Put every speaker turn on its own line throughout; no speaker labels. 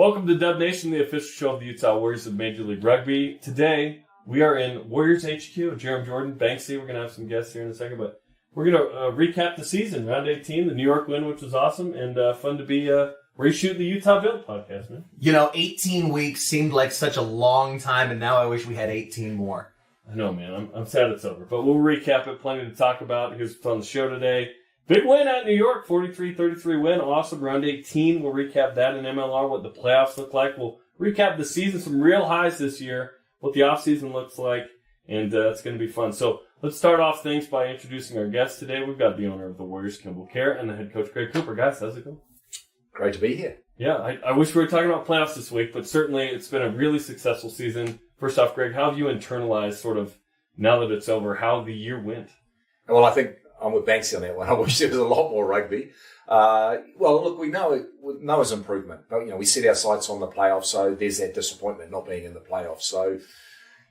Welcome to Dub Nation, the official show of the Utah Warriors of Major League Rugby. Today, we are in Warriors HQ. Jarom Jordan, Banksy. We're going to have some guests here in a second, but we're going to recap the season, round 18, the New York win, which was awesome, and fun to be reshoot the Utahville podcast, man.
18 weeks seemed like such a long time, and now I wish we had 18 more.
I know, man. I'm sad it's over, but we'll recap it. Plenty to talk about. Here's what's on the show today. Big win at New York, 43-33 win. Awesome. Round 18, we'll recap that in MLR, what the playoffs look like. We'll recap the season, some real highs this year, what the offseason looks like, and it's going to be fun. So let's start off things by introducing our guests today. We've got the owner of the Warriors, Kimball, Kjar, and the head coach, Greg Cooper. Guys, how's it going?
Great to be here.
Yeah, I wish we were talking about playoffs this week, but certainly it's been a really successful season. First off, Greg, how have you internalized sort of, now that it's over, how the year went?
Well, I think I'm with Banksy on that one. I wish there was a lot more rugby. Well, look, we know it's improvement. But, we set our sights on the playoffs, so there's that disappointment not being in the playoffs. So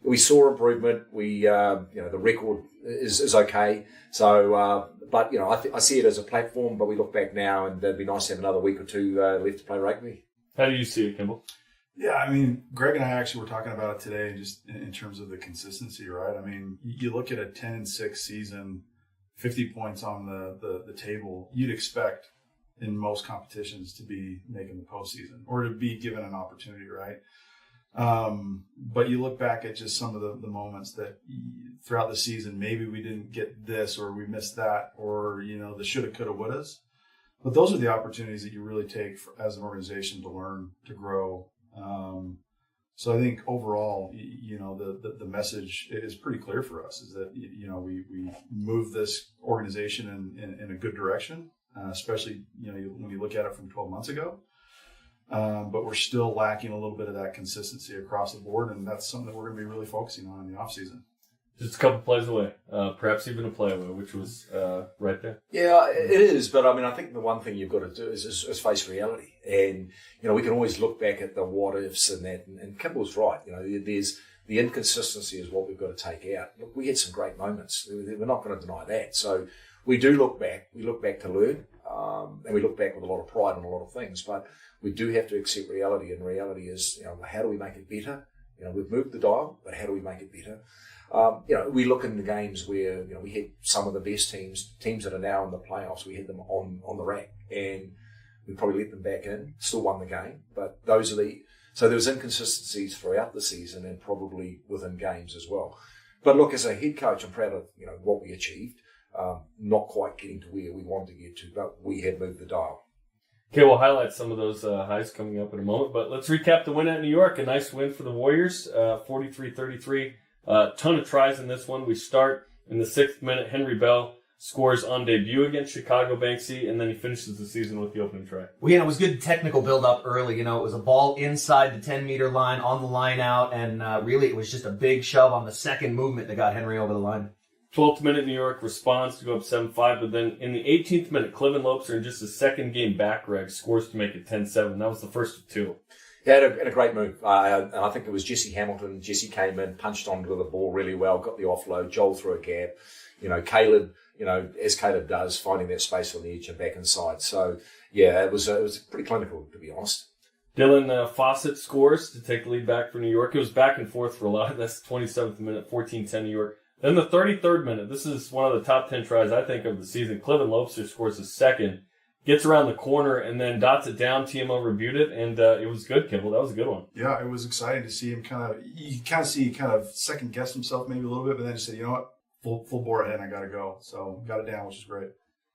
we saw improvement. We, the record is okay. So, but, I see it as a platform, but we look back now and it'd be nice to have another week or two left to play rugby.
How do you see it, Kimball?
Yeah, Greg and I actually were talking about it today just in terms of the consistency, right? You look at a 10-6 season, 50 points on the table, you'd expect in most competitions to be making the postseason or to be given an opportunity, right? But you look back at just some of the moments that throughout the season, maybe we didn't get this or we missed that or, the shoulda, coulda, wouldas. But those are the opportunities that you really take as an organization to learn, to grow. So I think overall, the message is pretty clear for us is that, we move this organization in a good direction, especially, when you look at it from 12 months ago. But we're still lacking a little bit of that consistency across the board. And that's something that we're going to be really focusing on in the offseason.
Just a couple plays away, perhaps even a play away, which was right there.
Yeah, it is. But, I think the one thing you've got to do is face reality. And, we can always look back at the what-ifs and that. And Kimball's right. There's the inconsistency is what we've got to take out. Look, we had some great moments. We're not going to deny that. So we do look back. We look back to learn. And we look back with a lot of pride on a lot of things. But we do have to accept reality. And reality is, how do we make it better? We've moved the dial, but how do we make it better? We look in the games where, we had some of the best teams that are now in the playoffs, we had them on the rack and we probably let them back in, still won the game. But so there was inconsistencies throughout the season and probably within games as well. But look, as a head coach, I'm proud of, what we achieved. Not quite getting to where we wanted to get to, but we had moved the dial.
Okay, we'll highlight some of those highs coming up in a moment, but let's recap the win at New York. A nice win for the Warriors, 43-33. Ton of tries in this one. We start in the 6th minute. Henry Bell scores on debut against Chicago, Banksy, and then he finishes the season with the opening try.
Well, it was good technical build-up early. It was a ball inside the 10-meter line, on the line out, and really it was just a big shove on the second movement that got Henry over the line.
12th minute, New York responds to go up 7-5, but then in the 18th minute, Cliven Lopes, in just his second game back, Reg, scores to make it 10-7. That was the first of two.
Yeah, had a great move. And I think it was Jesse Hamilton. Jesse came in, punched onto the ball really well, got the offload. Joel threw a gap. Caleb, as Caleb does, finding that space on the edge and back inside. So, yeah, it was pretty clinical, to be honest.
Dylan Fawcett scores to take the lead back for New York. It was back and forth for a lot. That's the 27th minute, 14-10 New York. Then the 33rd minute. This is one of the top 10 tries, I think, of the season. Cliven Lopes scores his second. Gets around the corner and then dots it down. TMO reviewed it, and it was good, Kimball. That was a good one.
Yeah, it was exciting to see him you kind of second-guess himself maybe a little bit, but then just said, you know what, full bore ahead, I got to go. So got it down, which is great.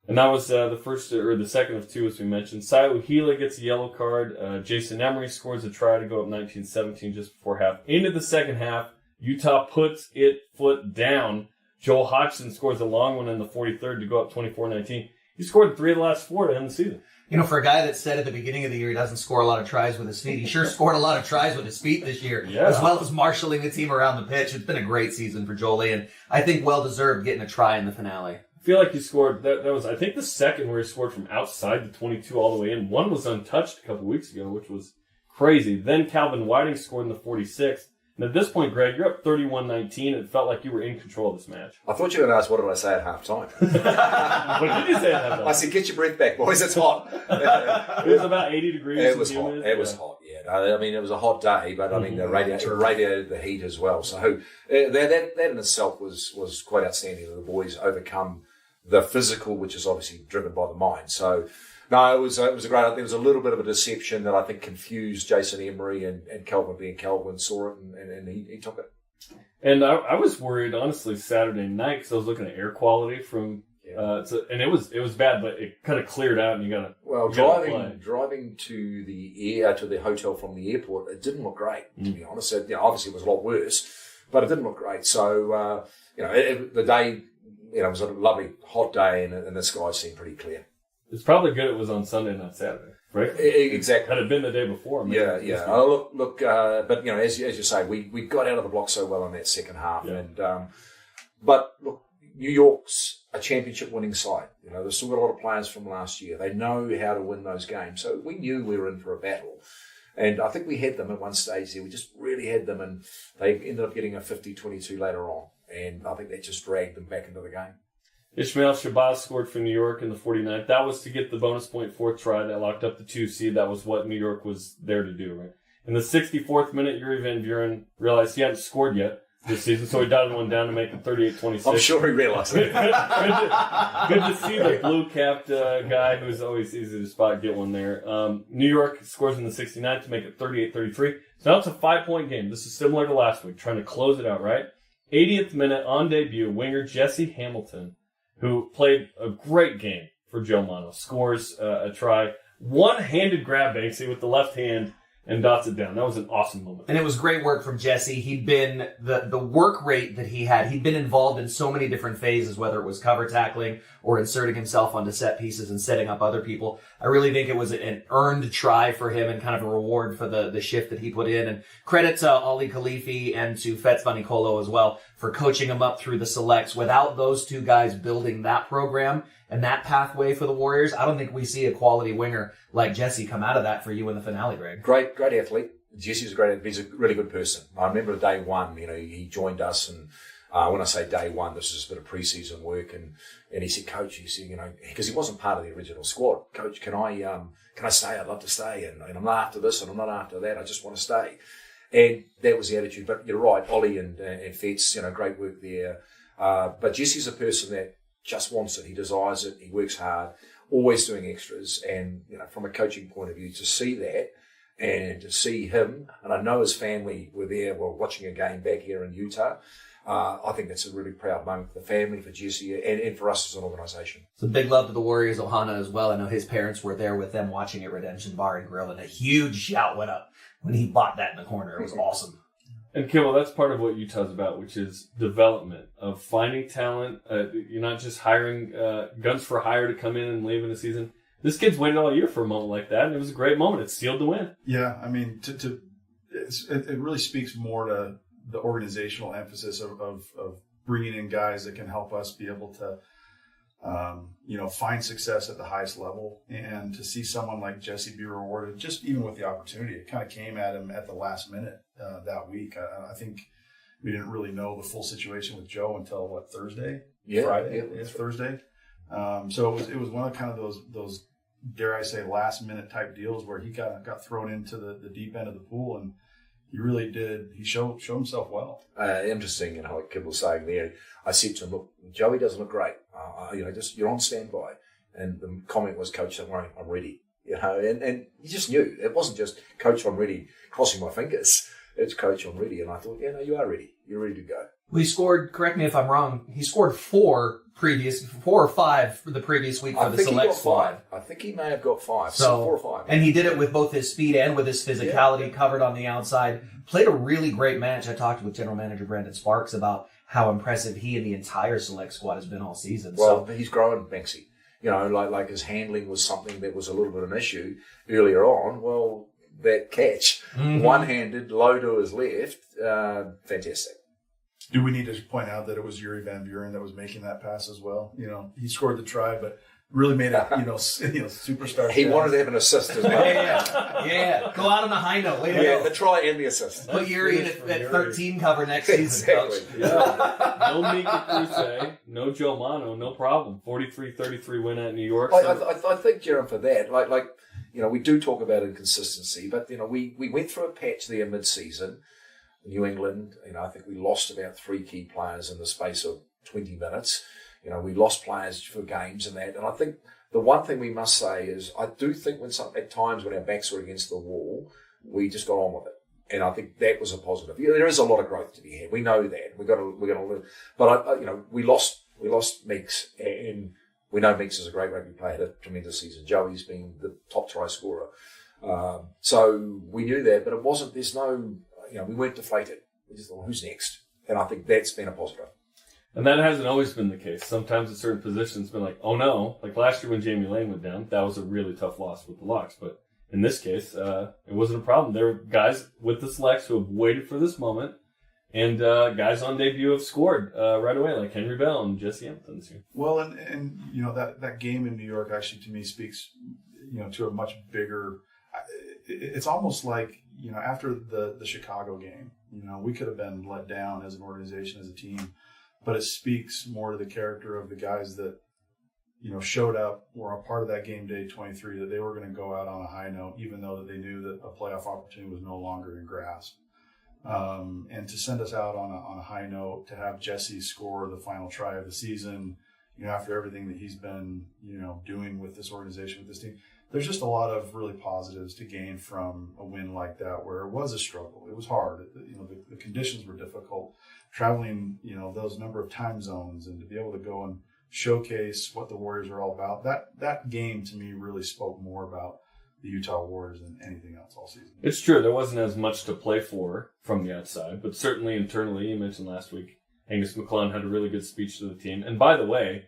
And that was the second of two, as we mentioned. Saiu Hila gets a yellow card. Jason Emery scores a try to go up 19-17 just before half. Into the second half, Utah puts it foot down. Joel Hodgson scores a long one in the 43rd to go up 24-19. He scored 3 of the last 4 to end the season.
For a guy that said at the beginning of the year he doesn't score a lot of tries with his feet, he sure scored a lot of tries with his feet this year, as well as marshalling the team around the pitch. It's been a great season for Jolie, and I think well-deserved getting a try in the finale.
I feel like he scored, that was, I think, the second where he scored from outside the 22 all the way in. One was untouched a couple weeks ago, which was crazy. Then Calvin Whiting scored in the 46th. And at this point, Greg, you're up 31-19. It felt like you were in control of this match.
I thought you were going to ask, what did I say at halftime?
What did you say at halftime?
I said, get your breath back, boys. It's hot.
It was about 80 degrees.
It was hot. It was hot, yeah. I mean, it was a hot day, but I mean, it radiated the heat as well. So that in itself was quite outstanding. The boys overcome the physical, which is obviously driven by the mind. So, no, it was a great. There was a little bit of a deception that I think confused Jason Emery and Kelvin. Being Kelvin saw it and he took it.
And I was worried, honestly, Saturday night because I was looking at air quality from. And it was bad, but it kind of cleared out, and you gotta. Well,
driving to the hotel from the airport, it didn't look great. To be honest, obviously it was a lot worse, but it didn't look great. So the day, it was a lovely hot day, and the sky seemed pretty clear.
It's probably good it was on Sunday, not Saturday, right?
Exactly.
Had it been the day before, maybe.
Yeah. Look. But as you say, we got out of the block so well in that second half, and but look. New York's a championship-winning side. They've still got a lot of players from last year. They know how to win those games. So we knew we were in for a battle. And I think we had them at one stage there. We just really had them, and they ended up getting a 50-22 later on. And I think that just dragged them back into the game.
Ishmael Shabazz scored for New York in the 49th. That was to get the bonus point fourth try that locked up the 2 seed. That was what New York was there to do, right? In the 64th minute, Yuri Van Buren realized he hadn't scored yet this season, so he dialed one down to make it 38-26.
I'm sure he realized it.
Good to see the blue-capped guy who's always easy to spot get one there. New York scores in the 69th to make it 38-33. So now it's a 5-point game. This is similar to last week, trying to close it out, right? 80th minute on debut, winger Jesse Hamilton, who played a great game for Joe Mono, scores a try. One-handed grab Banksy with the left hand and dots it down. That was an awesome moment.
And it was great work from Jesse. He'd been, the work rate that he had, he'd been involved in so many different phases, whether it was cover tackling or inserting himself onto set pieces and setting up other people. I really think it was an earned try for him and kind of a reward for the shift that he put in. And credit to Ali Khalifi and to Fetz Vanikolo as well for coaching him up through the selects. Without those two guys building that program and that pathway for the Warriors, I don't think we see a quality winger like Jesse come out of that for you in the finale, Greg.
Great athlete. Jesse's a great athlete. He's a really good person. I remember day one, he joined us, and when I say day one, this is a bit of preseason work, and he said, Coach, because he wasn't part of the original squad, Coach, can I stay? I'd love to stay, and I'm not after this and I'm not after that. I just want to stay. And that was the attitude. But you're right, Ollie and Fetz, great work there. But Jesse's a person that just wants it. He desires it. He works hard, always doing extras. And, from a coaching point of view, to see that and to see him, and I know his family were there, were watching a game back here in Utah. I think that's a really proud moment for the family, for Jesse, and for us as an organisation.
So big love to the Warriors, Ohana as well. I know his parents were there with them watching at Redemption Bar and Grill, and a huge shout went up when he bought that in the corner. It was awesome.
And Kimball, that's part of what Utah's about, which is development of finding talent. You're not just hiring guns for hire to come in and leave in a season. This kid's waited all year for a moment like that, and it was a great moment. It sealed the win.
Yeah, I mean, it really speaks more to the organizational emphasis of bringing in guys that can help us be able to, find success at the highest level, and to see someone like Jesse be rewarded just even with the opportunity. It kind of came at him at the last minute that week. I think we didn't really know the full situation with Joe until Thursday? Friday. It's Thursday. So it was one of kind of those dare I say last minute type deals where he got thrown into the deep end of the pool, and he really did. He showed himself well.
Interesting, like Kimball was saying there. I said to him, look, Joey doesn't look great. Just you're on standby. And the comment was, Coach, don't worry, I'm ready. And you just knew. It wasn't just, Coach, I'm ready, crossing my fingers. It's, Coach, I'm ready. And I thought, you are ready. You're ready to go.
Well, he scored, correct me if I'm wrong, he scored 4 or 5 for the previous week for the select squad.
I think he may have got 5.
So
4 or 5.
And he did it with both his speed and with his physicality, covered on the outside. Played a really great match. I talked with General Manager Brandon Sparks about how impressive he and the entire select squad has been all season.
Well, he's growing, Banksy. Like his handling was something that was a little bit of an issue earlier on. Well, that catch, one-handed, low to his left, fantastic.
Do we need to point out that it was Yuri Van Buren that was making that pass as well? He scored the try, but really made it, superstar.
He wanted to have an assist as well.
yeah. Go out on a high note.
The try and the assist.
Put Yuri in at 13 cover next season, Coach.
Yeah. No Mika Crusade, no Joe Mono, no problem. 43-33 win at New York.
I think, Jarom, for that, we do talk about inconsistency, but, we went through a patch there mid-season. New England, I think we lost about 3 key players in the space of 20 minutes. We lost players for games and that. And I think the one thing we must say is I do think at times when our backs were against the wall, we just got on with it. And I think that was a positive. There is a lot of growth to be had. We know that. We're going to live. But, we lost Meeks, and we know Meeks is a great rugby player, had a tremendous season. Joey's been the top try scorer. So we knew that, but we weren't deflated. We just thought, who's next? And I think that's been a positive.
And that hasn't always been the case. Sometimes at certain positions, it's been like, oh no. Like last year when Jamie Lane went down, that was a really tough loss with the Locks. But in this case, it wasn't a problem. There were guys with the selects who have waited for this moment. And guys on debut have scored right away, like Henry Bell and Jesse Hampton this year.
Well, and that game in New York actually to me speaks, to a much bigger. It's almost like after the Chicago game, we could have been let down as an organization, as a team, but it speaks more to the character of the guys that showed up, were a part of that game day 23, that they were going to go out on a high note, even though that they knew that a playoff opportunity was no longer in grasp. And to send us out on a high note, to have Jesse score the final try of the season, after everything that he's been, doing with this organization, with this team, there's just a lot of really positives to gain from a win like that, where it was a struggle. It was hard. The conditions were difficult. Traveling, those number of time zones, and to be able to go and showcase what the Warriors are all about. That game to me really spoke more about the Utah Warriors than anything else all season.
It's true. There wasn't as much to play for from the outside, but certainly internally, you mentioned last week, Angus McClellan had a really good speech to the team. And by the way,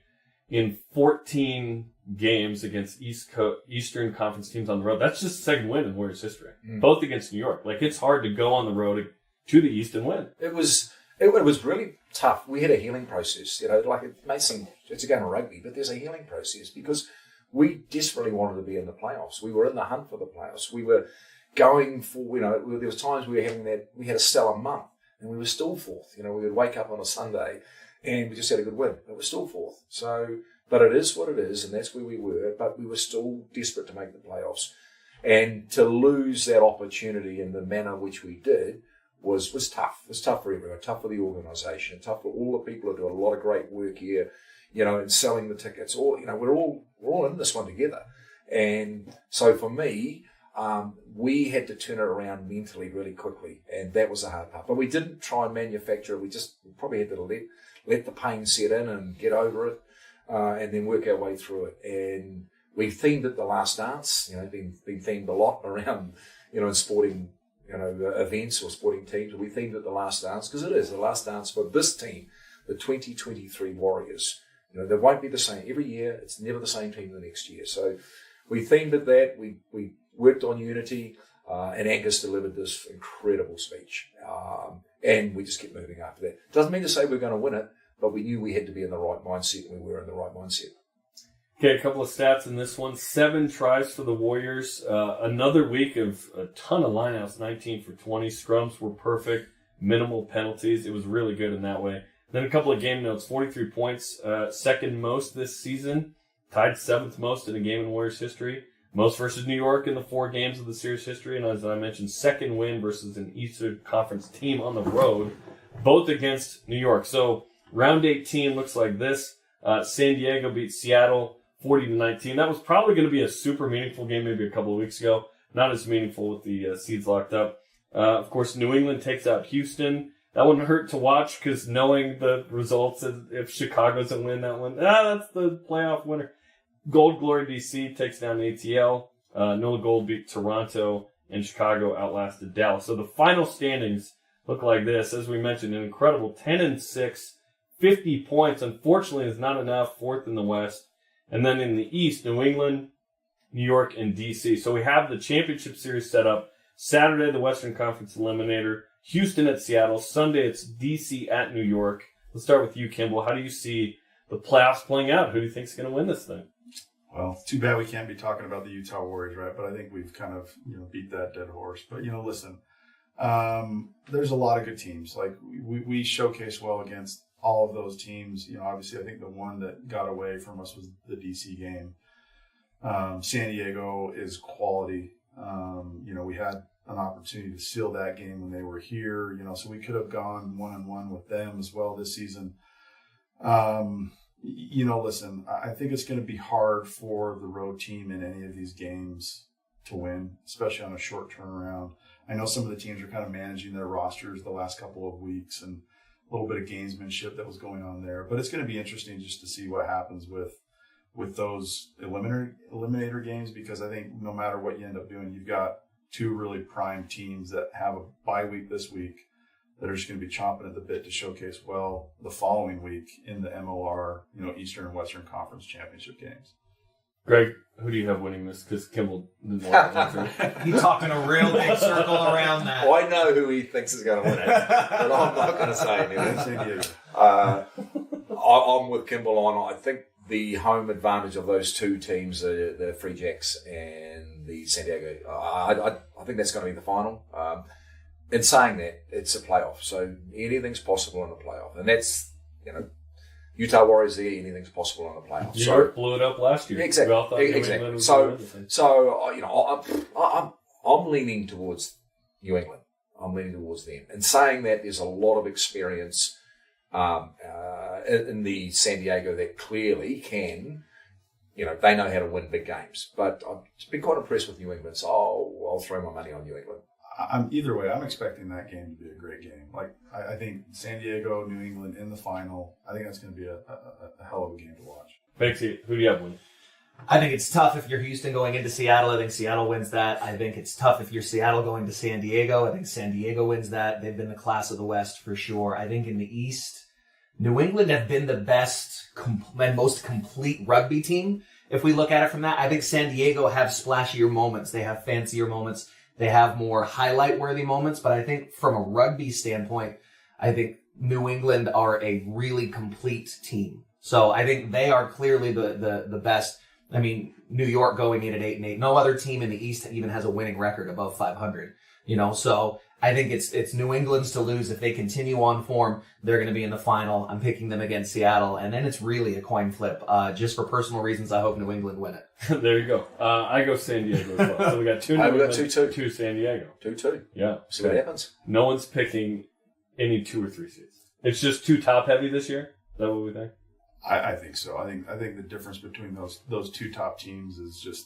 in 14 games against Eastern Conference teams on the road, that's just the second win in Warriors history, both against New York. Like, it's hard to go on the road to the East and win.
It was really tough. We had a healing process. Like it may seem it's a game of rugby, but there's a healing process because we desperately wanted to be in the playoffs. We were in the hunt for the playoffs. We were going for, there was times we had a stellar month and we were still fourth. We would wake up on a Sunday and we just had a good win, but we're still fourth. So, but it is what it is, and that's where we were, but we were still desperate to make the playoffs. And to lose that opportunity in the manner which we did was tough. It was tough for everyone, tough for the organisation, tough for all the people who do a lot of great work here, and selling the tickets. We're all in this one together. And so for me, we had to turn it around mentally really quickly, and that was the hard part. But we didn't try and manufacture it. We probably had to let the pain set in and get over it, and then work our way through it. And we themed it The Last Dance. Been themed a lot around, in sporting, events or sporting teams. We themed it The Last Dance because it is the last dance for this team, the 2023 Warriors. They won't be the same every year. It's never the same team the next year. So we themed it that. We worked on unity, and Angus delivered this incredible speech. And we just kept moving after that. Doesn't mean to say we're going to win it, but we knew we had to be in the right mindset, and we were in the right mindset.
Okay, a couple of stats in this one. 7 tries for the Warriors. Another week of a ton of lineouts, 19 for 20. Scrums were perfect. Minimal penalties. It was really good in that way. Then a couple of game notes. 43 points, second most this season. Tied 7th most in a game in Warriors history. Most versus New York in the 4 games of the series history. And as I mentioned, second win versus an Eastern Conference team on the road, both against New York. So round 18 looks like this. San Diego beat Seattle 40-19. That was probably going to be a super meaningful game maybe a couple of weeks ago. Not as meaningful with the seeds locked up. Of course, New England takes out Houston. That wouldn't hurt to watch because knowing the results, if Chicago doesn't win that one, that's the playoff winner. Gold Glory DC takes down ATL. Nola Gold beat Toronto, and Chicago outlasted Dallas. So the final standings look like this. As we mentioned, an incredible 10-6, 50 points. Unfortunately, is not enough. 4th in the West. And then in the East, New England, New York, and DC. So we have the championship series set up. Saturday, the Western Conference Eliminator. Houston at Seattle. Sunday, it's DC at New York. Let's start with you, Kimball. How do you see the playoffs playing out? Who do you think is going to win this thing?
Well, it's too bad we can't be talking about the Utah Warriors, right? But I think we've kind of beat that dead horse. But listen, there's a lot of good teams. Like we showcased well against all of those teams. Obviously, I think the one that got away from us was the DC game. San Diego is quality. We had an opportunity to seal that game when they were here, so we could have gone 1-1 with them as well this season. Listen, I think it's going to be hard for the road team in any of these games to win, especially on a short turnaround. I know some of the teams are kind of managing their rosters the last couple of weeks and a little bit of gamesmanship that was going on there. But it's going to be interesting just to see what happens with those eliminator games, because I think no matter what you end up doing, you've got two really prime teams that have a bye week this week that are just going to be chomping at the bit to showcase well the following week in the MLR, Eastern and Western Conference Championship games.
Greg, who do you have winning this? Because Kimball didn't want to answer.
He's talking a real big circle around that.
Well, I know who he thinks is going to win it, but I'm not going to say anything. I'm with Kimball on. I think the home advantage of those two teams, the Free Jacks and the San Diego, I think that's going to be the final. In saying that, it's a playoff, so anything's possible in a playoff, and that's Utah Warriors there. Anything's possible in a playoff.
New York blew it up last year.
Exactly. I'm leaning towards New England. I'm leaning towards them. And saying that, there's a lot of experience in the San Diego that clearly can, they know how to win big games. But I've been quite impressed with New England, so I'll throw my money on New England.
Either way, I'm expecting that game to be a great game. Like, I think San Diego, New England in the final, I think that's going to be a hell of a game to watch.
Banksy, who do you have winning?
I think it's tough if you're Houston going into Seattle. I think Seattle wins that. I think it's tough if you're Seattle going to San Diego. I think San Diego wins that. They've been the class of the West for sure. I think in the East, New England have been the best and most complete rugby team. If we look at it from that, I think San Diego have splashier moments. They have fancier moments. They have more highlight-worthy moments. But I think from a rugby standpoint, I think New England are a really complete team. So I think they are clearly the best. I mean, New York going in at 8-8. No other team in the East even has a winning record above 500. So I think it's New England's to lose. If they continue on form, they're going to be in the final. I'm picking them against Seattle, and then it's really a coin flip. Just for personal reasons, I hope New England win it.
There you go. I go San Diego as well. So we got 2 New England,
2-2.
2 San Diego.
2-2.
Yeah.
See what happens.
No one's picking any 2 or 3 seeds. It's just too top heavy this year. Is that what we think?
I think so. I think the difference between those two top teams is just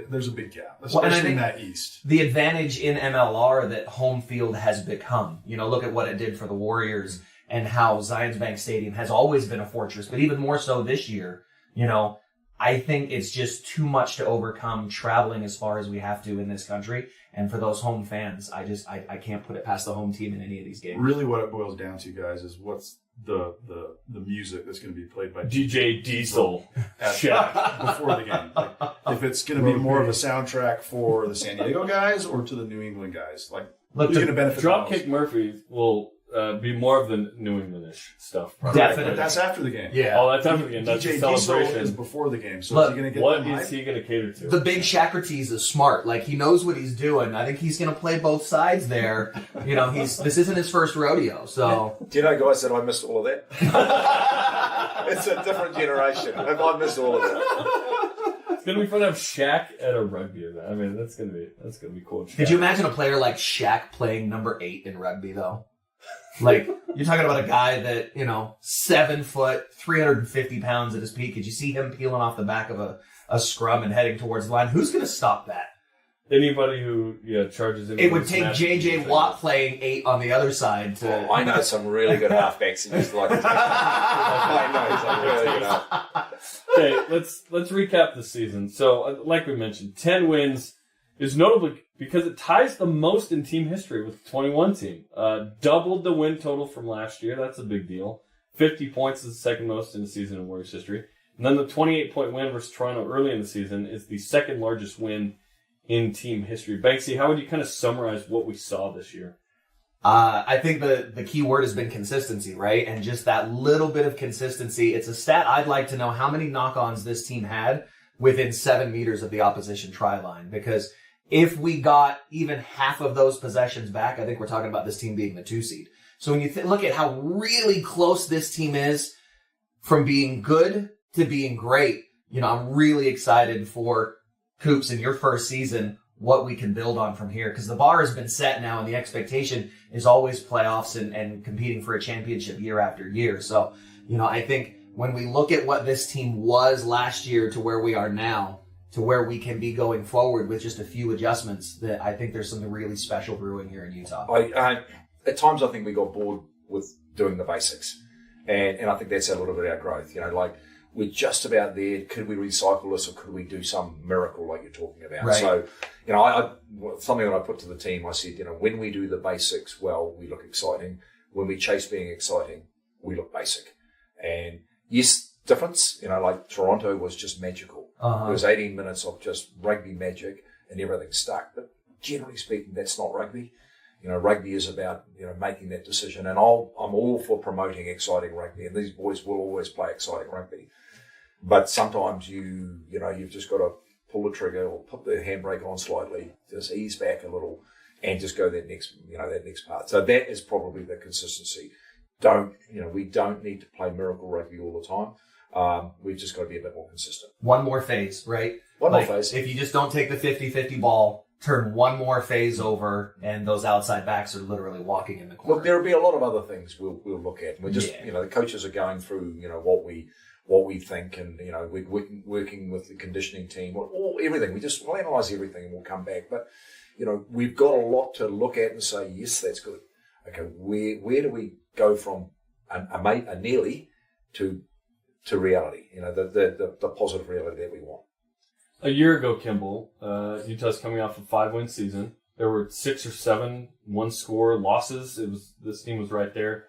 there's a big gap, especially in that East.
The advantage in MLR that home field has become. Look at what it did for the Warriors and how Zions Bank Stadium has always been a fortress, but even more so this year. I think it's just too much to overcome traveling as far as we have to in this country. And for those home fans, I can't put it past the home team in any of these games.
Really, what it boils down to, guys, is what's the music that's going to be played by
DJ Diesel
before the game. Like, if it's going to be more of a soundtrack for the San Diego guys or to the New England guys, who's going to benefit?
Dropkick Murphy will be more of the New Englandish stuff.
Probably. Definitely.
But that's after the game.
Yeah.
Oh, that's after the game. That's
DJ
a celebration.
Diesel is before the game. So
Look,
is he going to get
what is he going to cater to?
The big Shakrates is smart. He knows what he's doing. I think he's going to play both sides there. This isn't his first rodeo. So,
do you know, guys, that I missed all of that? It's a different generation. I missed all of that.
It's gonna be fun to have Shaq at a rugby event. I mean, that's gonna be cool.
Could you imagine a player like Shaq playing number 8 in rugby though? You're talking about a guy that, 7 foot, 350 pounds at his peak. Could you see him peeling off the back of a scrum and heading towards the line? Who's going to stop that?
Anybody who charges him.
It would take J.J. Watt playing 8 on the other side to...
I know some really good halfbacks in this I know some really good halfbacks.
Okay, let's recap the season. So, like we mentioned, 10 wins is notable because it ties the most in team history with the 21 team. Doubled the win total from last year. That's a big deal. 50 points is the second most in the season in Warriors history. And then the 28-point win versus Toronto early in the season is the second largest win in team history. Banksy, how would you kind of summarize what we saw this year?
I think the key word has been consistency, right? And just that little bit of consistency. It's a stat I'd like to know how many knock-ons this team had within 7 meters of the opposition try line. Because if we got even half of those possessions back, I think we're talking about this team being the 2 seed. So when you look at how really close this team is from being good to being great, I'm really excited for Coops, in your first season, what we can build on from here, because the bar has been set now and the expectation is always playoffs and competing for a championship year after year. So, I think when we look at what this team was last year to where we are now, to where we can be going forward with just a few adjustments, that I think there's something really special brewing here in Utah.
At times I think we got bored with doing the basics. And I think that's a little bit of our growth. We're just about there. Could we recycle this, or could we do some miracle like you're talking about?
Right.
So, something that I put to the team, I said, when we do the basics well, we look exciting. When we chase being exciting, we look basic. And yes, difference, like Toronto was just magical. It was 18 minutes of just rugby magic and everything stuck. But generally speaking, that's not rugby. Rugby is about, making that decision. And I'm all for promoting exciting rugby, and these boys will always play exciting rugby. But sometimes you've just got to pull the trigger or put the handbrake on slightly, just ease back a little and just go that next part. So that is probably the consistency. We don't need to play miracle rugby all the time. We've just got to be a bit more consistent.
One more phase, right?
One more phase.
If you just don't take the 50-50 ball, turn one more phase over, and those outside backs are literally walking in the corner.
Look, there'll be a lot of other things we'll look at. We're just, the coaches are going through, what we think, and, we're working with the conditioning team, everything. We'll analyse everything and we'll come back. But, we've got a lot to look at and say, yes, that's good. Okay, where do we go from a nearly to reality? The positive reality that we want.
A year ago, Kimball, Utah's coming off a 5-win season. There were 6 or 7 one-score losses. This team was right there.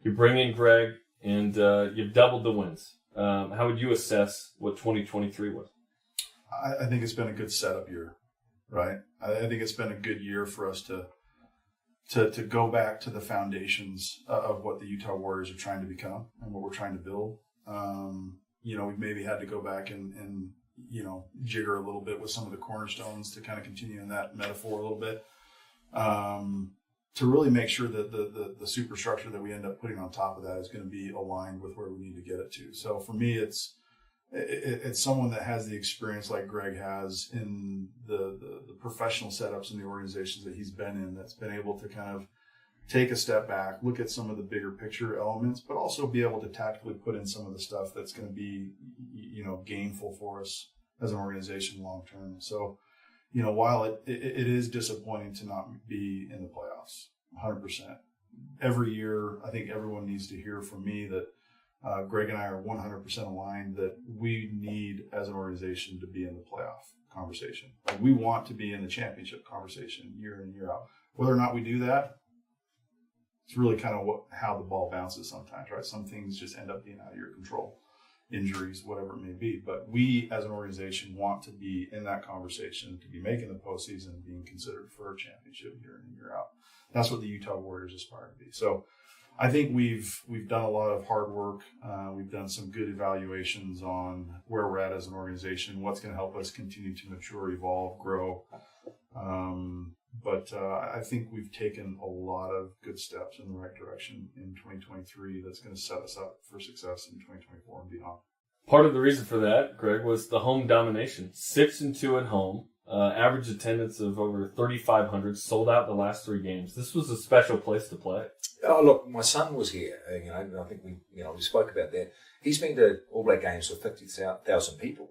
You bring in Greg, and you've doubled the wins. How would you assess what 2023 was?
I think it's been a good setup year, right? I think it's been a good year for us to go back to the foundations of what the Utah Warriors are trying to become and what we're trying to build. We've maybe had to go back and jigger a little bit with some of the cornerstones to kind of continue in that metaphor a little bit, to really make sure that the superstructure that we end up putting on top of that is going to be aligned with where we need to get it to. So for me, it's someone that has the experience like Greg has in the professional setups in the organizations that he's been in, that's been able to kind of take a step back, look at some of the bigger picture elements, but also be able to tactically put in some of the stuff that's going to be, gainful for us as an organization long term. So, while it is disappointing to not be in the playoffs, 100%. Every year, I think everyone needs to hear from me that Greg and I are 100% aligned that we need, as an organization, to be in the playoff conversation. Like, we want to be in the championship conversation year in, year out. Whether or not we do that, it's really kind of how the ball bounces sometimes, right? Some things just end up being out of your control, injuries, whatever it may be. But we, as an organization, want to be in that conversation, to be making the postseason, being considered for a championship year in and year out. That's what the Utah Warriors aspire to be. So I think we've done a lot of hard work. We've done some good evaluations on where we're at as an organization, what's going to help us continue to mature, evolve, grow. But I think we've taken a lot of good steps in the right direction in 2023 that's going to set us up for success in 2024 and beyond.
Part of the reason for that, Greg, was the home domination. 6-2 at home, average attendance of over 3,500, sold out the last 3 games. This was a special place to play.
Oh, look, my son was here. I think we spoke about that. He's been to All Black games with 50,000 people.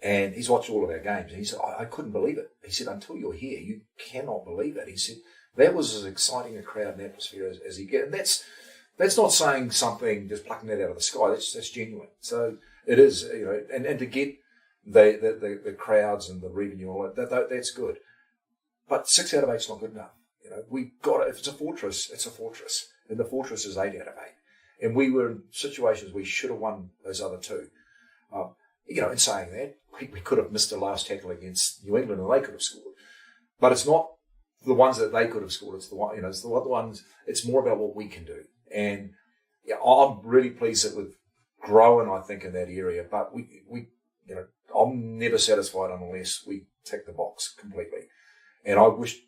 And he's watched all of our games. And he said, I couldn't believe it. He said, until you're here, you cannot believe it. He said, that was as exciting a crowd and atmosphere as you get. And that's not saying something, just plucking that out of the sky. That's genuine. So it is, and to get the crowds and the revenue, all that's good. But 6 out of 8 is not good enough. We've got it. If it's a fortress, it's a fortress. And the fortress is 8 out of 8. And we were in situations we should have won those other 2. In saying that, we could have missed the last tackle against New England and they could have scored. But it's not the ones that they could have scored. It's the one, it's the ones, it's more about what we can do. And I'm really pleased that we've grown, I think, in that area. But I'm never satisfied unless we tick the box completely. And I wish,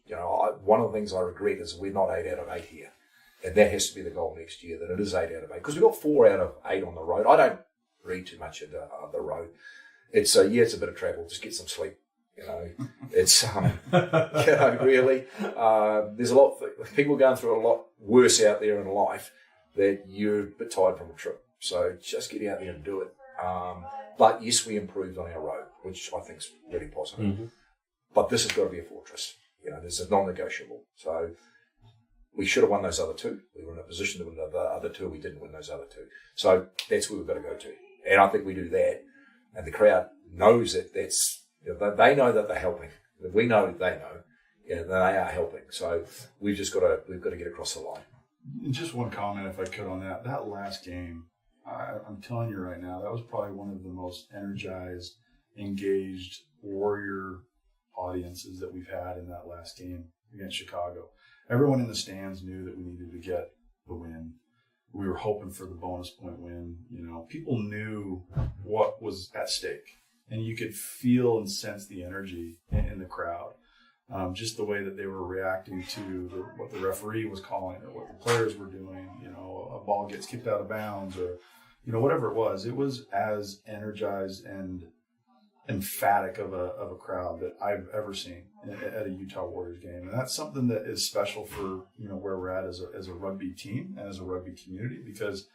one of the things I regret is we're not 8 out of 8 here. And that has to be the goal next year, that it is 8 out of 8. Because we've got 4 out of 8 on the road. I don't read too much of the road. It's a bit of travel. Just get some sleep It's really. There's a lot of people going through a lot worse out there in life that you're a bit tired from a trip. So just get out there and do it. But yes, we improved on our road, which I think is really positive. Mm-hmm. But this has got to be a fortress. There's a non-negotiable. So we should have won those other two. We were in a position to win the other two. We didn't win those other two. So that's where we've got to go to. And I think we do that. And the crowd knows that they know that they're helping. We know they know. They are helping. So we've got to get across the line.
Just one comment, if I could, on that. That last game, I'm telling you right now, that was probably one of the most energized, engaged Warrior audiences that we've had in that last game against Chicago. Everyone in the stands knew that we needed to get the win. We were hoping for the bonus point win. People knew what was at stake, and you could feel and sense the energy in the crowd. Just the way that they were reacting to what the referee was calling or what the players were doing. A ball gets kicked out of bounds or, whatever it was as energized and emphatic of a crowd that I've ever seen at a Utah Warriors game. And that's something that is special for, where we're at as a rugby team and as a rugby community, because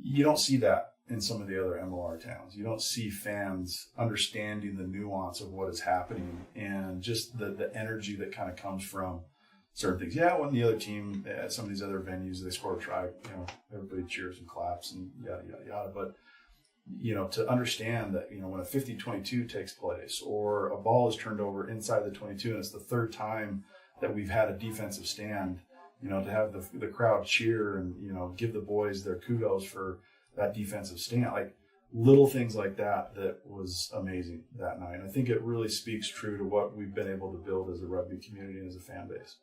you don't see that in some of the other MLR towns. You don't see fans understanding the nuance of what is happening and just the energy that kind of comes from certain things. Yeah, when the other team at some of these other venues, they score a try, everybody cheers and claps and yada, yada, yada. But, to understand that, when a 50-22 takes place or a ball is turned over inside the 22 and it's the third time that we've had a defensive stand, to have the crowd cheer and, give the boys their kudos for that defensive stand, like little things like that was amazing that night. And I think it really speaks true to what we've been able to build as a rugby community and as a fan base.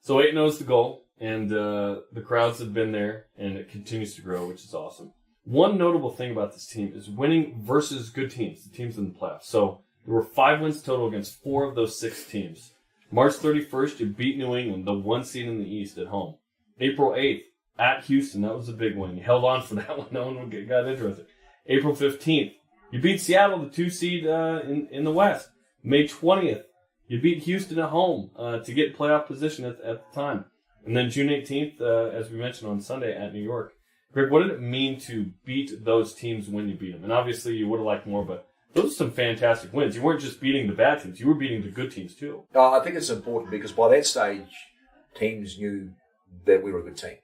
So 8-0 is the goal, and the crowds have been there, and it continues to grow, which is awesome. One notable thing about this team is winning versus good teams, the teams in the playoffs. So there were 5 wins total against 4 of those 6 teams. March 31st, you beat New England, the 1 seed in the East at home. April 8th, at Houston, that was a big win. You held on for that one. No one got interested. April 15th, you beat Seattle, the 2 seed in the West. May 20th, you beat Houston at home to get playoff position at the time. And then June 18th, as we mentioned on Sunday at New York. Greg, what did it mean to beat those teams when you beat them? And obviously you would have liked more, but those are some fantastic wins. You weren't just beating the bad teams. You were beating the good teams too.
I think it's important because by that stage, teams knew that we were a good team.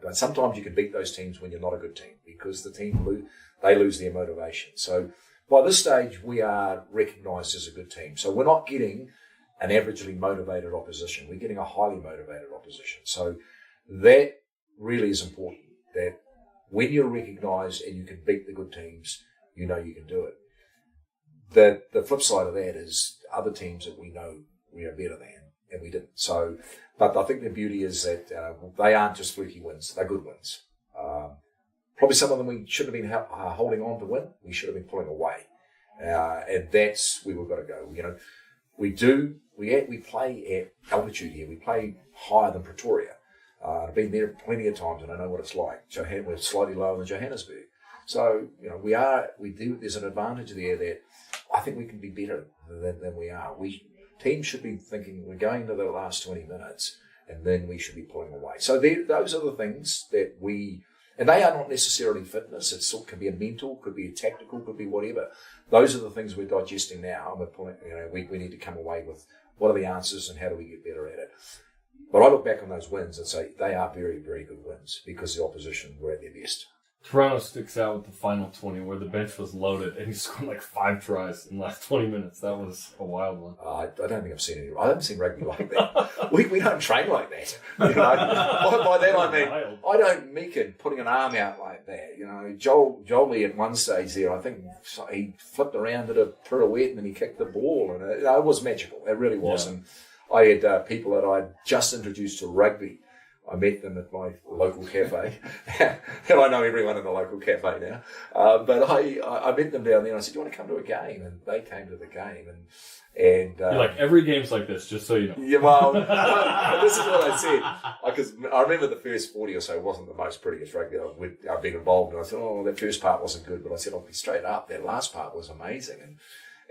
But sometimes you can beat those teams when you're not a good team because the team they lose their motivation. So by this stage, we are recognised as a good team. So we're not getting an averagely motivated opposition. We're getting a highly motivated opposition. So that really is important, that when you're recognised and you can beat the good teams, you know you can do it. The flip side of that is other teams that we know we are better than, and we didn't. So, but I think the beauty is that they aren't just fluky wins; they're good wins. Probably some of them we shouldn't have been holding on to win. We should have been pulling away, and that's where we've got to go. We play at altitude here. We play higher than Pretoria. I've been there plenty of times, and I know what it's like. We're slightly lower than Johannesburg, so there's an advantage there that I think we can be better than we are. Teams should be thinking we're going to the last 20 minutes, and then we should be pulling away. So those are the things that and they are not necessarily fitness. It can be a mental, could be a tactical, could be whatever. Those are the things we're digesting now, and we're pulling. We need to come away with what are the answers and how do we get better at it. But I look back on those wins and say they are very, very good wins because the opposition were at their best.
Toronto sticks out with the final 20 where the bench was loaded and he scored like 5 tries in the last 20 minutes. That was a wild one.
I don't think I've seen any. I haven't seen rugby like that. we don't train like that. By that I mean, I don't make it putting an arm out like that. Jolie at one stage there, I think he flipped around, did a pirouette and then he kicked the ball. And it was magical. It really was. Yeah. And I had people that I'd just introduced to rugby. I met them at my local cafe, and I know everyone in the local cafe now. But I met them down there, and I said, "Do you want to come to a game?" And they came to the game, and
you're like, every game's like this, just so you know.
Yeah, well, this is what I said because I remember the first 40 or so wasn't the most prettiest rugby I've been involved in. I said, "Oh, that first part wasn't good," but I said, "I'll be straight up. That last part was amazing."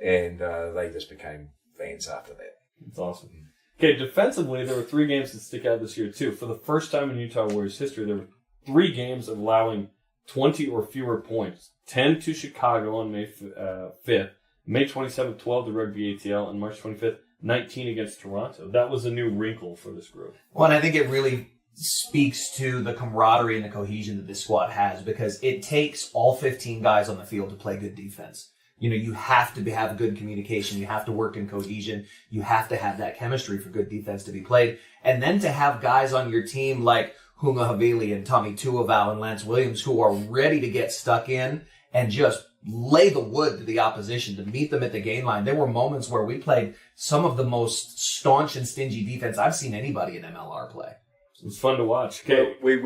and they just became fans after that.
That's awesome. Okay, defensively, there were 3 games that stick out this year, too. For the first time in Utah Warriors history, there were 3 games of allowing 20 or fewer points. 10 to Chicago on May 5th, May 27th, 12 to Rugby ATL, and March 25th, 19 against Toronto. That was a new wrinkle for this group.
Well, and I think it really speaks to the camaraderie and the cohesion that this squad has, because it takes all 15 guys on the field to play good defense. You know, you have to have good communication. You have to work in cohesion. You have to have that chemistry for good defense to be played. And then to have guys on your team like Hunga Havili and Tommy Tuivau and Lance Williams who are ready to get stuck in and just lay the wood to the opposition, to meet them at the game line. There were moments where we played some of the most staunch and stingy defense I've seen anybody in MLR play.
It was fun to watch. Okay,
we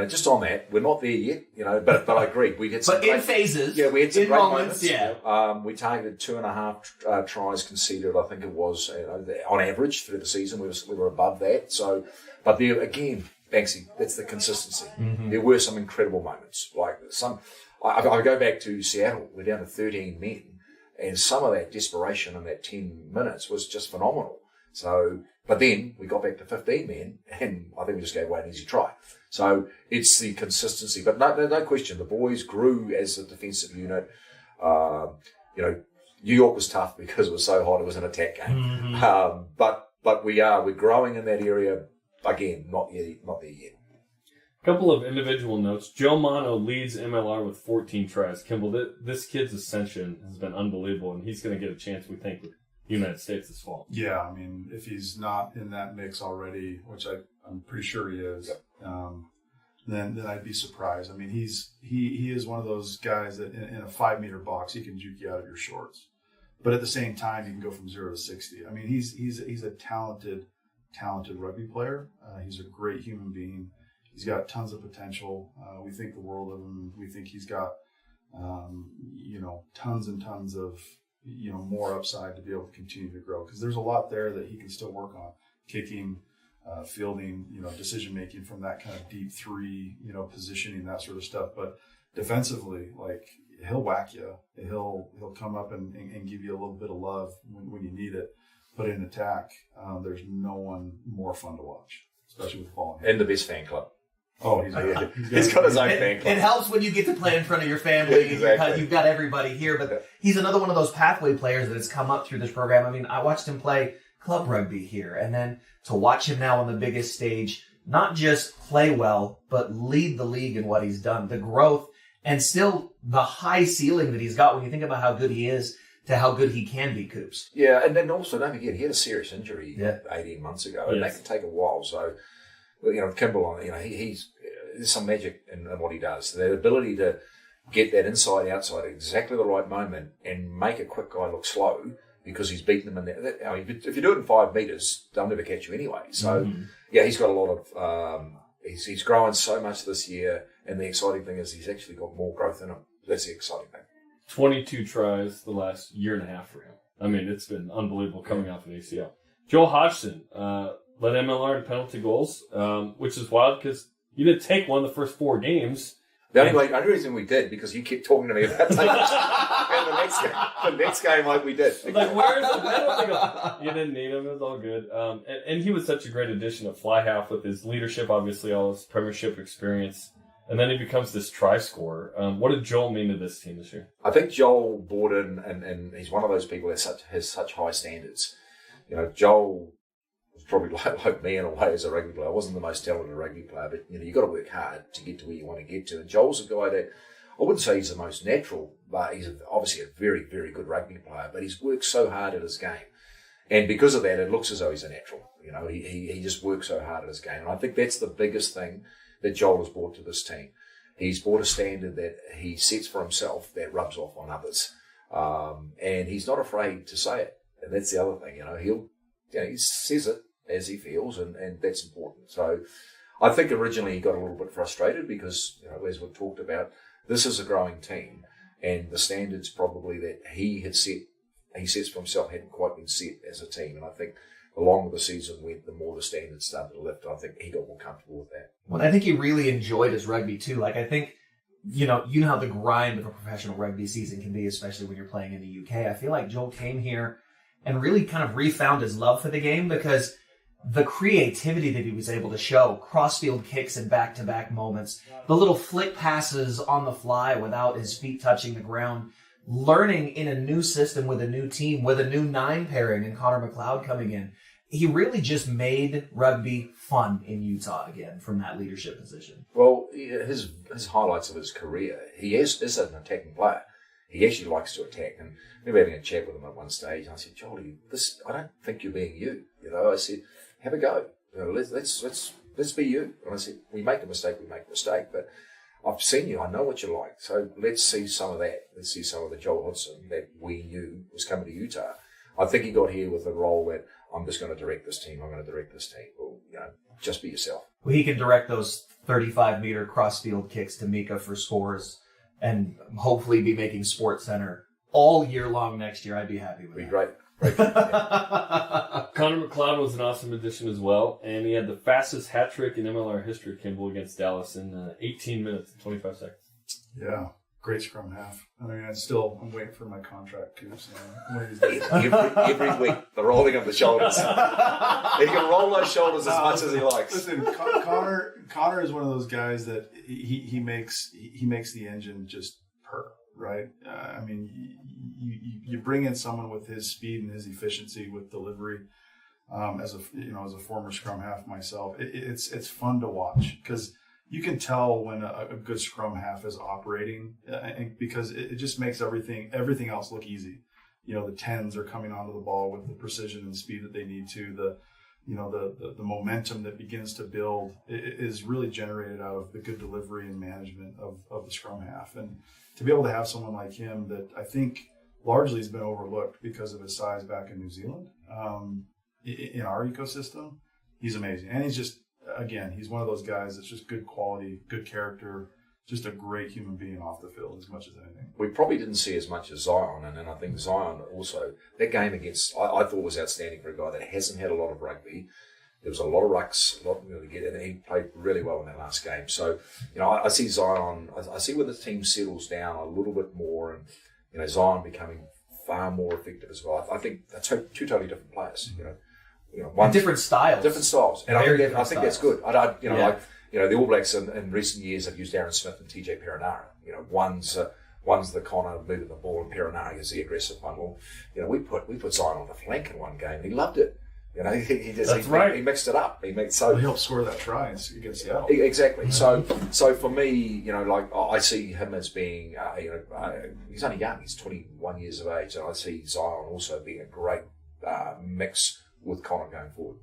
just on that, we're not there yet, but I agree. We had some
but in phases,
we had some
in
great
moments, yeah.
We targeted 2.5 tries conceded. I think it was on average through the season. We were above that. So, but there again, Banksy, that's the consistency. Mm-hmm. There were some incredible moments, like some. I go back to Seattle. We're down to 13 men, and some of that desperation in that 10 minutes was just phenomenal. So, but then we got back to 15 men, and I think we just gave away an easy try. So it's the consistency. But no question, the boys grew as a defensive unit. New York was tough because it was so hot. It was an attack game. Mm-hmm. But we're growing in that area. Again, not there yet.
A couple of individual notes. Joe Mono leads MLR with 14 tries. Kimball, this kid's ascension has been unbelievable, and he's going to get a chance, we think, with the United States this fall.
Yeah, I mean, if he's not in that mix already, which I'm pretty sure he is, then I'd be surprised. I mean, he is one of those guys that in a 5-meter box, he can juke you out of your shorts. But at the same time, he can go from 0 to 60. I mean, he's a talented rugby player. He's a great human being. He's got tons of potential. We think the world of him. We think he's got, tons and tons of, more upside to be able to continue to grow. Because there's a lot there that he can still work on. Kicking, fielding, decision making from that kind of deep 3, positioning, that sort of stuff. But defensively, like, he'll whack you. He'll come up and give you a little bit of love when you need it. But in attack, there's no one more fun to watch, especially with the ball in hand.
And the best fan club.
Oh,
he's got his own fan club.
It helps when you get to play in front of your family.
Exactly.
You've got everybody here. But he's another one of those pathway players that has come up through this program. I mean, I watched him play club rugby here. And then to watch him now on the biggest stage, not just play well, but lead the league in what he's done. The growth and still the high ceiling that he's got when you think about how good he is to how good he can be, Coops.
Yeah, and then also, don't forget, he had a serious injury 18 months ago, and that can take a while. So, Kimball, there's some magic in what he does. The ability to get that inside, outside at exactly the right moment and make a quick guy look slow because he's beaten them in there. I mean, if you do it in 5 meters, they'll never catch you anyway. So, he's got a lot of, he's growing so much this year, and the exciting thing is he's actually got more growth in him. That's the exciting thing.
22 tries the last year and a half for him. I mean, it's been unbelievable coming off an ACL. Joel Hodgson led MLR in penalty goals, which is wild because you didn't take one of the first 4 games.
The only reason we did, because you kept talking to me about taking and the next game like we did.
Like, where's the penalty? You didn't need him. It was all good. And he was such a great addition to fly half with his leadership, obviously, all his premiership experience. And then he becomes this try scorer. What did Joel mean to this team this year?
I think Joel bought in, and he's one of those people that has such high standards. Joel was probably like me in a way as a rugby player. I wasn't the most talented rugby player, but you've got to work hard to get to where you want to get to. And Joel's a guy that, I wouldn't say he's the most natural, but he's obviously a very, very good rugby player. But he's worked so hard at his game. And because of that, it looks as though he's a natural. He just works so hard at his game. And I think that's the biggest thing that Joel has brought to this team. He's brought a standard that he sets for himself that rubs off on others. And he's not afraid to say it. And that's the other thing, he says it as he feels, and that's important. So I think originally he got a little bit frustrated because, as we've talked about, this is a growing team, and the standards probably that he sets for himself hadn't quite been set as a team. And I think the longer the season went, the more the standards started to lift. I think he got more comfortable with that.
Well, I think he really enjoyed his rugby too. Like, I think you know how the grind of a professional rugby season can be, especially when you're playing in the UK. I feel like Joel came here and really kind of refound his love for the game, because the creativity that he was able to show, crossfield kicks in back-to-back moments, the little flick passes on the fly without his feet touching the ground, learning in a new system with a new team, with a new 9 pairing and Connor McLeod coming in. He really just made rugby fun in Utah again from that leadership position.
Well, his highlights of his career, he is an attacking player. He actually likes to attack. And I remember having a chat with him at one stage, and I said, Jolie, I don't think you're being you. You know, I said, have a go. You know, let's be you. And I said, we make a mistake, but I've seen you. I know what you're like. So let's see some of that. Let's see some of the Joel Hodgson that we knew was coming to Utah. I think he got here with a role that I'm just going to direct this team. I'm going to direct this team. Well, you know, just be yourself.
Well, he can direct those 35-meter cross-field kicks to Mika for scores and hopefully be making Sports Center all year long next year. I'd be happy with that.
Be great.
Connor McLeod was an awesome addition as well, and he had the fastest hat trick in MLR history, Kimball, against Dallas in 18 minutes and 25 seconds.
Yeah, great scrum half. I mean, I'm waiting for my contract too. So
every week, the rolling of the shoulders. He can roll those shoulders as much as he likes.
Listen, Connor is one of those guys that he makes the engine just purr. Right? I mean, you bring in someone with his speed and his efficiency with delivery. As a former scrum half myself, it's fun to watch because you can tell when a good scrum half is operating, because it just makes everything else look easy. You know, the 10s are coming onto the ball with the precision and speed that they need to. The momentum that begins to build is really generated out of the good delivery and management of the scrum half. And to be able to have someone like him that I think largely has been overlooked because of his size back in New Zealand, in our ecosystem, he's amazing. And he's one of those guys that's just good quality, good character, just a great human being off the field as much as anything.
We probably didn't see as much as Zion, and I think Zion also, that game against, I thought was outstanding for a guy that hasn't had a lot of rugby. There was a lot of rucks, a lot to get in, and he played really well in that last game. So, you know, I see Zion, I see when the team settles down a little bit more, and, you know, Zion becoming far more effective as well. I think they're two totally different players, you know, one
different styles.
Different styles. And I think that's good. The All Blacks in recent years have used Aaron Smith and TJ Perenara. You know, one's the Connor moving the ball, and Perenara is the aggressive one. Well, you know, we put Zion on the flank in one game, and he loved it. You know, he mixed it up. He
helped score that try against Seattle.
Exactly. Mm-hmm. So for me, you know, like I see him as being, he's only young. He's 21 years of age, and I see Zion also being a great mix with Connor going forward.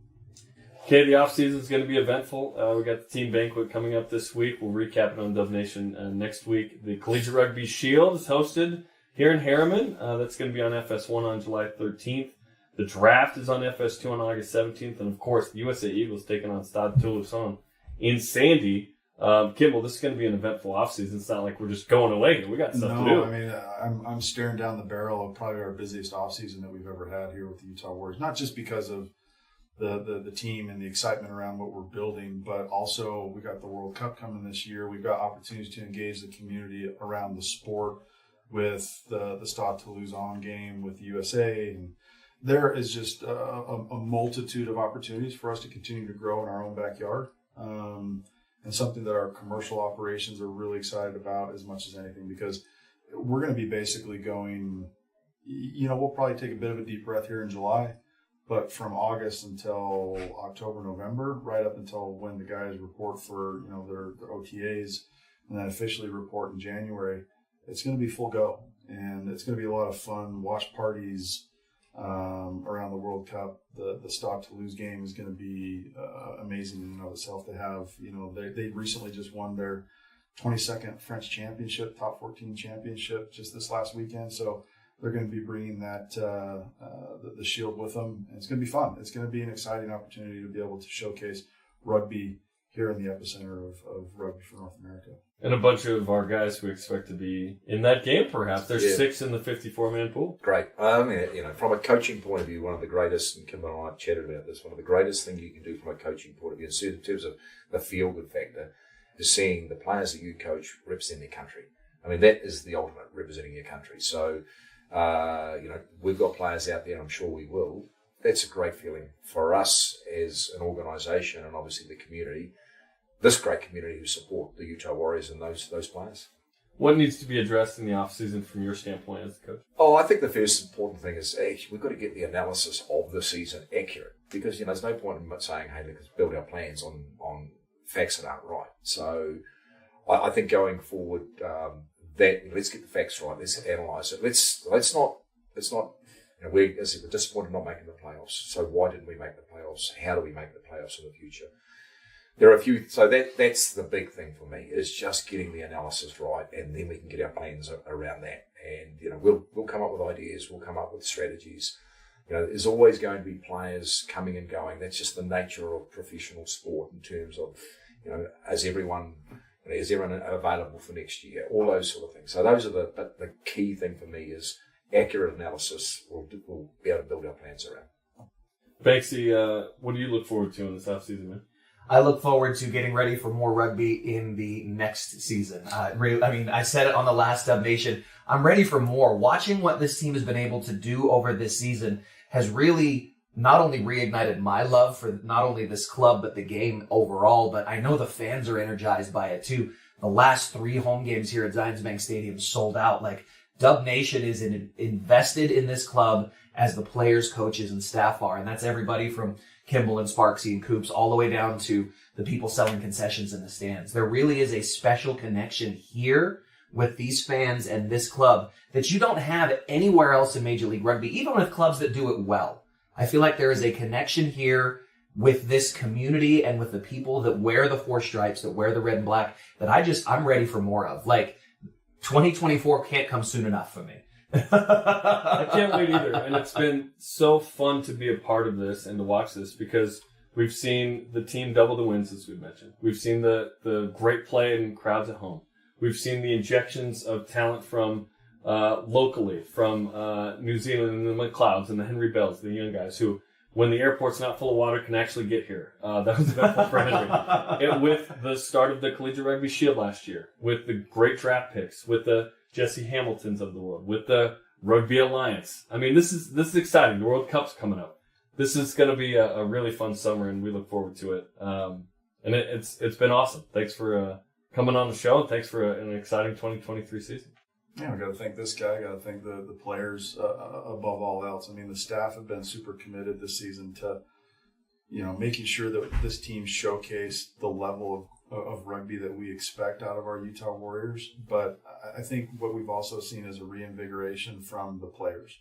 Okay, the off-season is going to be eventful. We got the team banquet coming up this week. We'll recap it on Dove Nation next week. The Collegiate Rugby Shield is hosted here in Harriman. That's going to be on FS1 on July 13th. The draft is on FS2 on August 17th. And, of course, the USA Eagles taking on Stade Toulousain in Sandy. Kimball, this is going to be an eventful offseason. It's not like we're just going away here. We got stuff to do.
I mean, I'm staring down the barrel of probably our busiest offseason that we've ever had here with the Utah Warriors. Not just because of the team and the excitement around what we're building, but also we got the World Cup coming this year. We've got opportunities to engage the community around the sport with the Stade Toulousain game with the USA, and there is just a multitude of opportunities for us to continue to grow in our own backyard, and something that our commercial operations are really excited about as much as anything, because we're going to be basically going, we'll probably take a bit of a deep breath here in July, but from August until October, November, right up until when the guys report for their OTAs and then officially report in January, it's going to be full go, and it's going to be a lot of fun. Watch parties around the World Cup. The Stade Toulouse game is going to be amazing in and of itself. They have, they recently just won their 22nd French championship, top 14 championship, just this last weekend. So they're going to be bringing that the shield with them, and it's going to be fun. It's going to be an exciting opportunity to be able to showcase rugby here in the epicenter of rugby for North America.
And a bunch of our guys we expect to be in that game, perhaps. There's 6 in the 54-man pool.
Great. I mean, from a coaching point of view, one of the greatest, and Kimball and I have chatted about this, one of the greatest things you can do from a coaching point of view, in terms of the feel-good factor, is seeing the players that you coach represent their country. I mean, that is the ultimate, representing your country. So, we've got players out there, and I'm sure we will. That's a great feeling for us as an organisation, and obviously the community, this great community who support the Utah Warriors and those players.
What needs to be addressed in the off-season from your standpoint as the coach?
Oh, I think the first important thing is we've got to get the analysis of the season accurate, because there's no point in saying, hey, let's build our plans on facts that aren't right. So I think going forward, let's get the facts right. Let's analyse it. Let's not. We're disappointed not making the playoffs. So why didn't we make the playoffs? How do we make the playoffs in the future? There are a few. So that's the big thing for me, is just getting the analysis right, and then we can get our plans around that. And we'll come up with ideas. We'll come up with strategies. There's always going to be players coming and going. That's just the nature of professional sport in terms of, is everyone available for next year? All those sort of things. So those are the key thing for me is accurate analysis. We'll be able to build our plans around.
Banksy, what do you look forward to in this offseason, man?
I look forward to getting ready for more rugby in the next season. I said it on the last Dub Nation. I'm ready for more. Watching what this team has been able to do over this season has really not only reignited my love for not only this club, but the game overall, but I know the fans are energized by it too. The last 3 home games here at Zions Bank Stadium sold out. Like, Dub Nation is invested in this club as the players, coaches, and staff are. And that's everybody from Kimball and Sparksy and Coops all the way down to the people selling concessions in the stands. There really is a special connection here with these fans and this club that you don't have anywhere else in Major League Rugby, even with clubs that do it well. I feel like there is a connection here with this community and with the people that wear the 4 stripes, that wear the red and black, that I'm ready for more of. Like, 2024 can't come soon enough for me.
I can't wait either. And it's been so fun to be a part of this and to watch this, because we've seen the team double the wins, as we mentioned. We've seen the great play in crowds at home. We've seen the injections of talent from locally, from New Zealand and the McLeods and the Henry Bells, the young guys who, when the airport's not full of water, can actually get here. That was eventful for Henry. And with the start of the Collegiate Rugby Shield last year, with the great draft picks, with the Jesse Hamiltons of the world, with the Rugby Alliance. I mean, this is exciting. The World Cup's coming up. This is going to be a really fun summer, and we look forward to it. And it's been awesome. Thanks for coming on the show, and thanks for an exciting 2023 season.
Yeah, we got to thank this guy. Got to thank the players above all else. I mean, the staff have been super committed this season to, making sure that this team showcased the level of rugby that we expect out of our Utah Warriors. But I think what we've also seen is a reinvigoration from the players,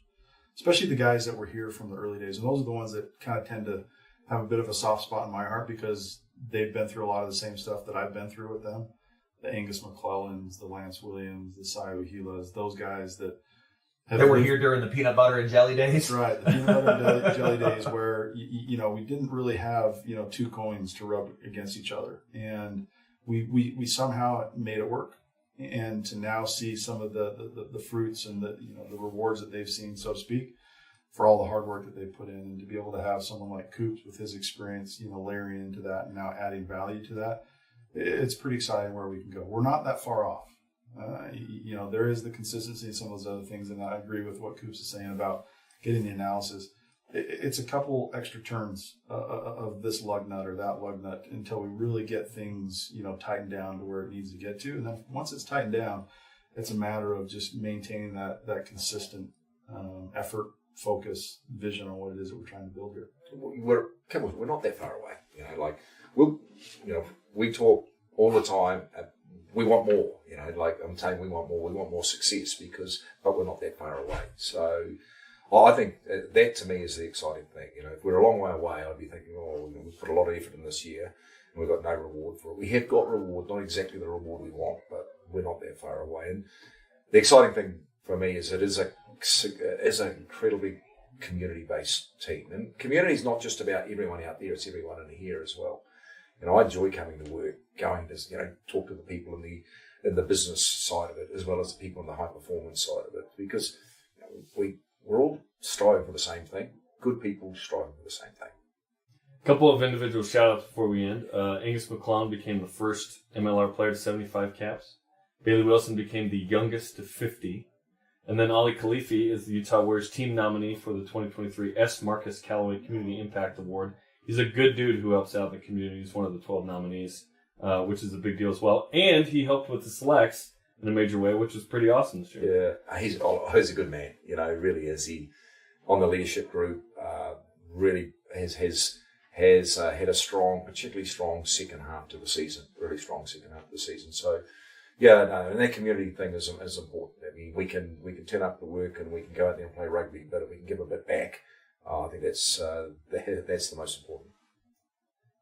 especially the guys that were here from the early days. And those are the ones that kind of tend to have a bit of a soft spot in my heart, because they've been through a lot of the same stuff that I've been through with them. The Angus McClellans, the Lance Williams, the Sai Uhilas, those guys that
were here during the peanut butter and jelly days.
That's right, the peanut butter and jelly days, where we didn't really have 2 coins to rub against each other, and we somehow made it work. And to now see some of the fruits and the rewards that they've seen, so to speak, for all the hard work that they put in, and to be able to have someone like Coops with his experience, layering into that and now adding value to that. It's pretty exciting where we can go. We're not that far off. There is the consistency in some of those other things, and I agree with what Coops is saying about getting the analysis. It's a couple extra turns of this lug nut or that lug nut until we really get things, tightened down to where it needs to get to. And then once it's tightened down, it's a matter of just maintaining that consistent effort, focus, vision on what it is that we're trying to build here.
We're not that far away. We talk all the time. We want more, I'm saying we want more success, but we're not that far away. So I think that to me is the exciting thing. If we're a long way away, I'd be thinking, we've put a lot of effort in this year and we've got no reward for it. We have got reward, not exactly the reward we want, but we're not that far away. And the exciting thing for me is it is an incredibly community-based team. And community is not just about everyone out there, it's everyone in here as well. I enjoy coming to work, going to talk to the people in the business side of it, as well as the people in the high performance side of it, because we're all striving for the same thing. Good people striving for the same thing.
Couple of individual shout-outs before we end. Angus McClellan became the first MLR player to 75 caps. Bailey Wilson became the youngest to 50. And then Ali Khalifi is the Utah Warriors team nominee for the 2023 S. Marcus Callaway Community Impact Award. He's a good dude who helps out in the community. He's one of the 12 nominees, which is a big deal as well. And he helped with the selects in a major way, which is pretty awesome this year.
Yeah, he's a good man. Really is. He, on the leadership group, really has had a particularly strong second half to the season. Really strong second half of the season. So, yeah, no, and that community thing is important. I mean, we can turn up the work and we can go out there and play rugby, but if we can give a bit back, I think that's the most important.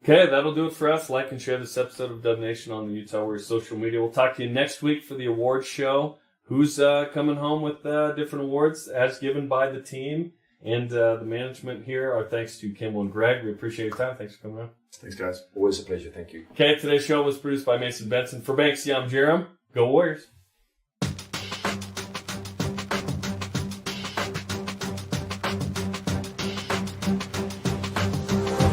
Okay, that'll do it for us. Like and share this episode of Dub Nation on the Utah Warriors social media. We'll talk to you next week for the awards show. Who's coming home with different awards as given by the team and the management here. Our thanks to Kimball and Greg. We appreciate your time. Thanks for coming on.
Thanks, guys.
Always a pleasure. Thank you.
Okay, today's show was produced by Mason Benson. For Banksy, I'm Jarom. Go Warriors.